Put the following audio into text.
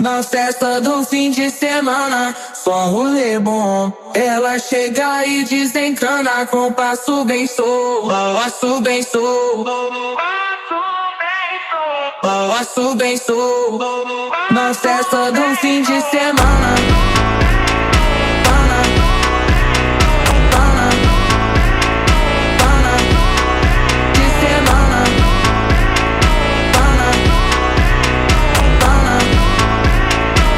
Na festa do fim de semana, só rolê bom. Ela chega e desencana com passo bem sou, passo bem sou, passo bem sou. Na festa do fim de semana.